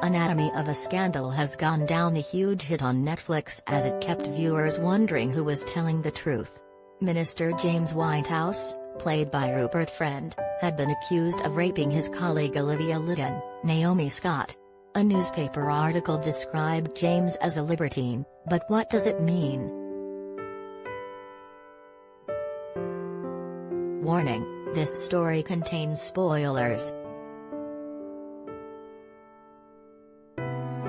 Anatomy of a Scandal has gone down a huge hit on Netflix as it kept viewers wondering who was telling the truth. Minister James Whitehouse, played by Rupert Friend, had been accused of raping his colleague Olivia Litton, Naomi Scott. A newspaper article described James as a libertine, but what does it mean? Warning: this story contains spoilers.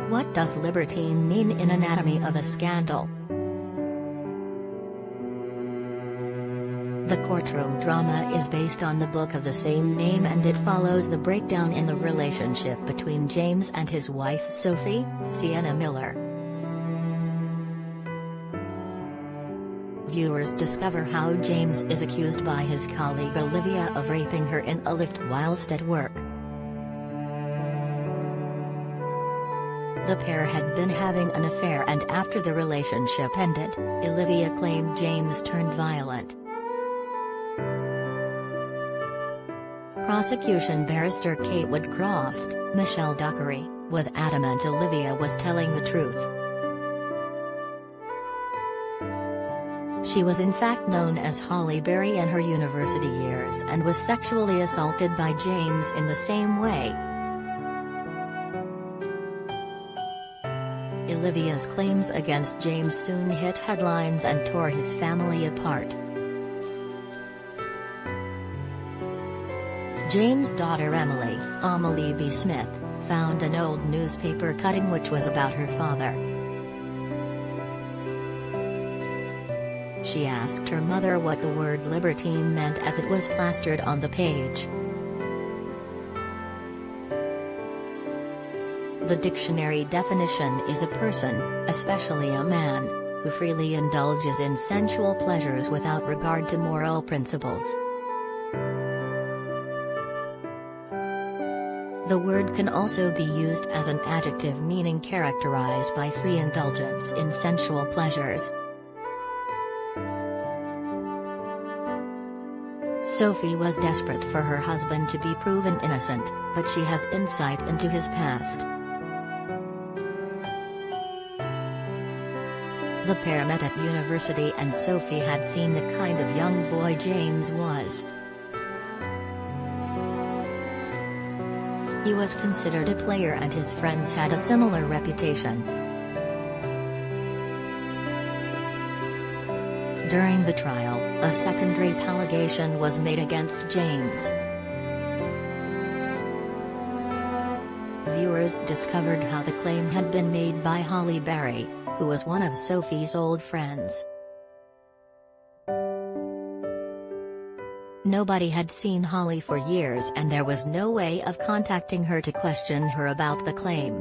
What does libertine mean in Anatomy of a Scandal? The courtroom drama is based on the book of the same name, and it follows the breakdown in the relationship between James and his wife Sophie, Sienna Miller. Viewers discover how James is accused by his colleague Olivia of raping her in a lift whilst at work. The pair had been having an affair, and after the relationship ended, Olivia claimed James turned violent. Prosecution barrister Kate Woodcroft, Michelle Dockery, was adamant Olivia was telling the truth. She was in fact known as Holly Berry in her university years and was sexually assaulted by James in the same way. Olivia's claims against James soon hit headlines and tore his family apart. James' daughter Emily, Amelie B. Smith, found an old newspaper cutting which was about her father. She asked her mother what the word libertine meant as it was plastered on the page. The dictionary definition is a person, especially a man, who freely indulges in sensual pleasures without regard to moral principles. The word can also be used as an adjective meaning characterized by free indulgence in sensual pleasures. Sophie was desperate for her husband to be proven innocent, but she has insight into his past. The pair met at university, and Sophie had seen the kind of young boy James was. He was considered a player, and his friends had a similar reputation. During the trial, a second rape allegation was made against James. Viewers discovered how the claim had been made by Holly Berry, who was one of Sophie's old friends. Nobody had seen Holly for years, and there was no way of contacting her to question her about the claim.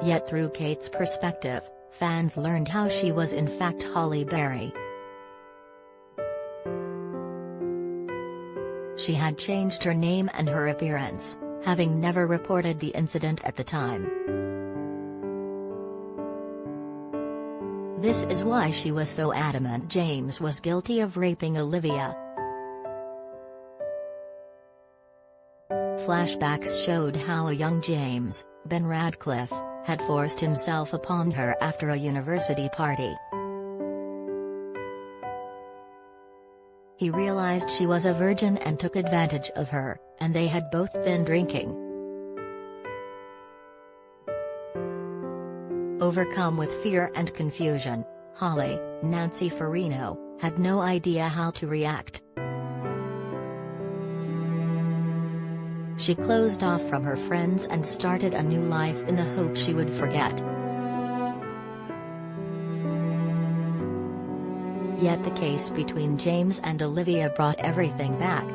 Yet through Kate's perspective, fans learned how she was in fact Holly Berry. She had changed her name and her appearance, having never reported the incident at the time. This is why she was so adamant James was guilty of raping Olivia. Flashbacks showed how a young James, Ben Radcliffe, had forced himself upon her after a university party. He realized she was a virgin and took advantage of her, and they had both been drinking. Overcome with fear and confusion, Holly, Nancy Farino, had no idea how to react. She closed off from her friends and started a new life in the hope she would forget. Yet the case between James and Olivia brought everything back.